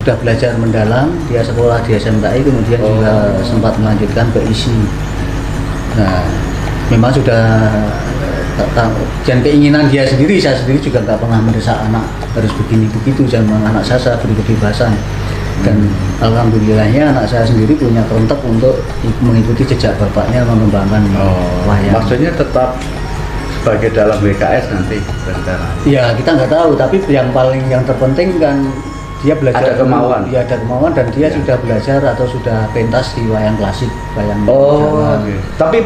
sudah belajar mendalam, dia sekolah di SMKI, kemudian juga sempat melanjutkan ke ISI. Nah, memang sudah dan keinginan dia sendiri, saya sendiri juga nggak pernah mendesak anak harus begini begitu, jangan anak saya beri kebebasan. Dan alhamdulillahnya anak saya sendiri punya kerentek untuk mengikuti jejak bapaknya mengembangkan wayang. Maksudnya tetap sebagai dalam WKS nanti rencana? Ya kita nggak tahu, tapi yang terpenting kan dia belajar, ada kemauan. Dia ada kemauan dan dia sudah belajar atau sudah pentas di wayang klasik, wayang Jawa. Okay. Tapi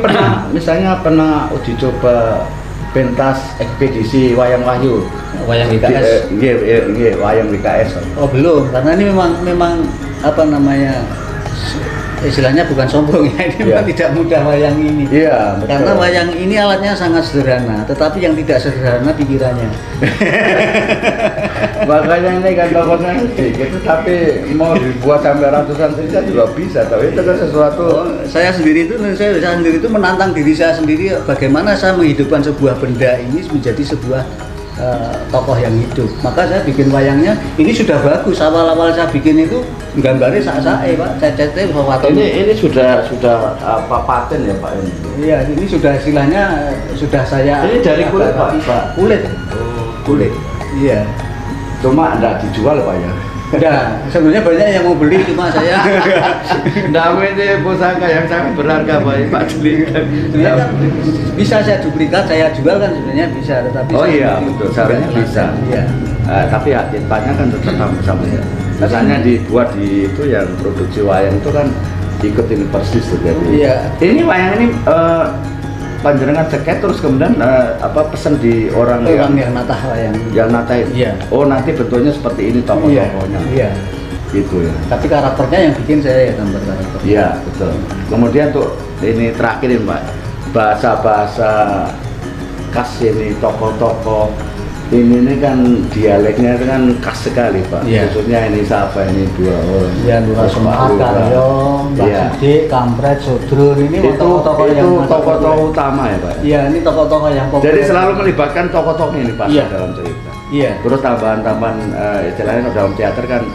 misalnya pernah uji coba pentas ekspedisi wayang Wahyu, wayang WKS. Iya, wayang WKS. Oh belum, karena ini memang apa namanya, istilahnya bukan sombong ya, ini memang tidak mudah wayang ini. Iya, betul. Karena wayang ini alatnya sangat sederhana, tetapi yang tidak sederhana pikirannya. Makanya ini kan tokohnya sedikit, tapi mau dibuat sampai ratusan tingkat juga bisa. Tapi itu kan sesuatu. Saya sendiri itu menantang diri saya sendiri, bagaimana saya menghidupkan sebuah benda ini menjadi sebuah tokoh yang hidup. Maka saya bikin wayangnya ini sudah bagus. Awal-awal saya bikin itu gambarnya sak-sake Pak, cecete foto. Ini sudah apa paten ya Pak ini? Iya, ini sudah istilahnya sudah saya. Ini dari kulit Pak? Kulit. Kulit. Iya. Cuma enggak dijual Pak ya? Ya, sebenarnya banyak yang mau beli, cuma saya ini pusaka yang sangat berharga Pak Juli. Sebenarnya bisa saya duplikat, saya jual kan sebenarnya bisa, tetapi betul, sebenarnya bisa. Iya. Tapi hakikatnya kan tetap sama ya. Misalnya dibuat di itu yang produksi wayang itu kan ikut ini persis tuh jadi. Iya. Ini wayang ini panjenengan ceket terus kemudian pesan di orang yang natah wayang. Yang natah. Iya. Oh nanti bentuknya seperti ini tokoh-tokohnya. Iya. Gitu ya. Tapi karakternya yang bikin saya ya gambar karakter. Iya betul. Kemudian tuh ini terakhir ini Pak, bahasa-bahasa khas ini tokoh-tokoh ini kan dialeknya itu kan khas sekali Pak. Iya. Khususnya ini siapa ini dua orang. Ya Lurah Semar, Karyo, Mbak Sidik, Kampret, Sodro, ini itu tokoh-tokoh utama ya Pak. Iya, ini tokoh-tokoh yang populer. Jadi selalu melibatkan tokoh-tokoh ini Pak dalam cerita. Iya. Terus tambahan-tambahan istilahnya dalam teater kan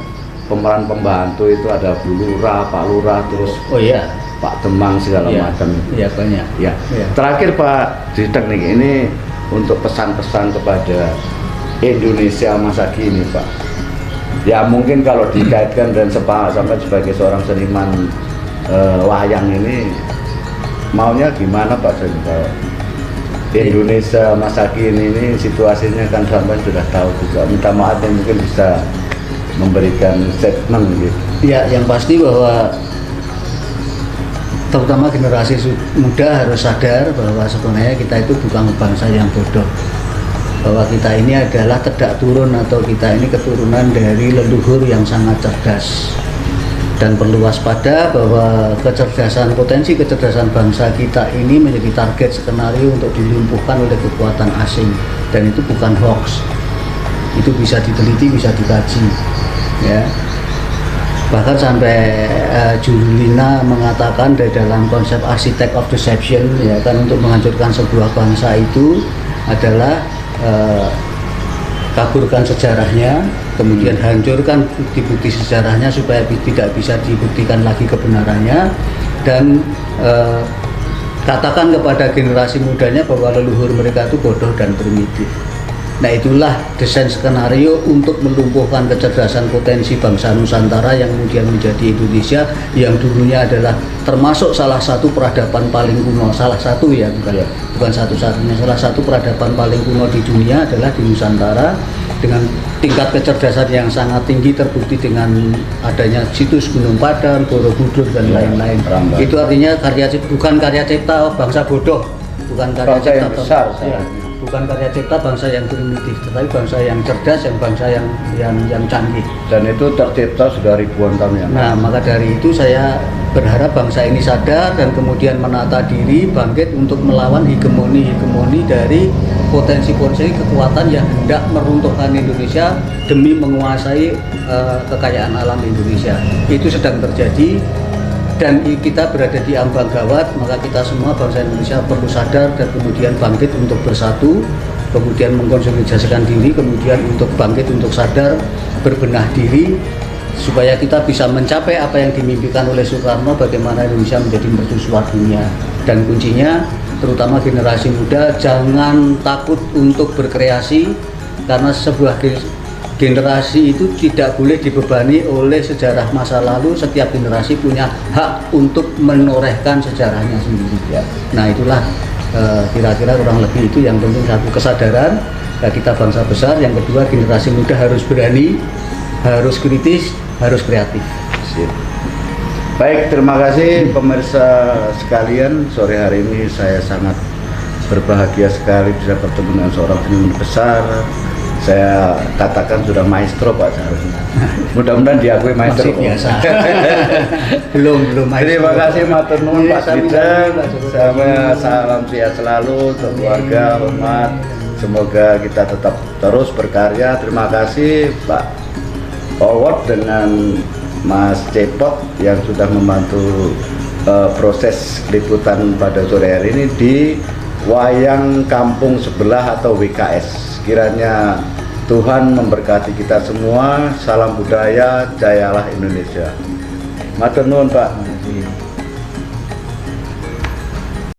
pemeran pembantu itu ada Bu Lurah, Pak Lurah, terus Pak Demang segala macam. Iya banyak. Ya. Terakhir Pak Didek nih, ini untuk pesan-pesan kepada Indonesia masa kini Pak. Ya mungkin kalau dikaitkan dan sampai sebagai seorang seniman wayang ini maunya gimana Pak kalau Indonesia masa kini ini situasinya kan sampai sudah tahu juga. Minta maaf yang mungkin bisa memberikan statement gitu. Ya yang pasti bahwa terutama generasi muda harus sadar bahwa sebenarnya kita itu bukan bangsa yang bodoh, bahwa kita ini adalah tedak turun atau kita ini keturunan dari leluhur yang sangat cerdas, dan perlu waspada bahwa potensi kecerdasan bangsa kita ini menjadi target skenario untuk dilumpuhkan oleh kekuatan asing, dan itu bukan hoax, itu bisa diteliti, bisa dikaji ya. Bahkan sampai Julina mengatakan dalam konsep architect of deception ya kan, untuk menghancurkan sebuah bangsa itu adalah kaburkan sejarahnya, kemudian hancurkan bukti-bukti sejarahnya supaya tidak bisa dibuktikan lagi kebenarannya, dan katakan kepada generasi mudanya bahwa leluhur mereka itu bodoh dan primitif. Nah itulah desain skenario untuk melumpuhkan kecerdasan potensi bangsa Nusantara yang kemudian menjadi Indonesia, yang dulunya adalah termasuk salah satu peradaban paling kuno, salah satu ya, bukan satu-satunya, salah satu peradaban paling kuno di dunia adalah di Nusantara, dengan tingkat kecerdasan yang sangat tinggi, terbukti dengan adanya situs Gunung Padang, Borobudur dan lain-lain. Itu artinya bukan karya cipta bangsa bodoh, bukan karya bangsa yang besar. Bukan karya cipta bangsa yang primitif, tetapi bangsa yang cerdas, bangsa yang canggih. Dan itu tercipta sudah ribuan tahun yang lalu. Nah, maka dari itu saya berharap bangsa ini sadar dan kemudian menata diri, bangkit untuk melawan hegemoni dari potensi-potensi kekuatan yang hendak meruntuhkan Indonesia demi menguasai kekayaan alam Indonesia. Itu sedang terjadi. Dan kita berada di ambang gawat, maka kita semua bangsa Indonesia perlu sadar dan kemudian bangkit untuk bersatu, kemudian mengkonsolidasikan diri, kemudian untuk bangkit untuk sadar, berbenah diri, supaya kita bisa mencapai apa yang dimimpikan oleh Soekarno, bagaimana Indonesia menjadi mercusuar dunia. Dan kuncinya terutama generasi muda jangan takut untuk berkreasi, karena sebuah generasi itu tidak boleh dibebani oleh sejarah masa lalu. Setiap generasi punya hak untuk menorehkan sejarahnya sendiri ya. Nah itulah kira-kira kurang lebih itu yang penting, satu kesadaran ya, kita bangsa besar. Yang kedua, generasi muda harus berani, harus kritis, harus kreatif. Sip. Baik, terima kasih pemirsa sekalian. Sore hari ini saya sangat berbahagia sekali bisa bertemu dengan seorang seniman besar. Saya katakan sudah maestro Pak seharusnya. Mudah-mudahan diakui maestro. Masih biasa. belum maestro. Terima kasih matur nuwun Iya, Pak Dirjen. Sama salam sehat selalu untuk keluarga, hormat. Semoga kita tetap terus berkarya. Terima kasih Pak Owot dengan Mas Cepot yang sudah membantu proses liputan pada sore hari ini di Wayang Kampung Sebelah atau WKS. Kiranya Tuhan memberkati kita semua. Salam budaya, jayalah Indonesia. Matur nuwun Pak.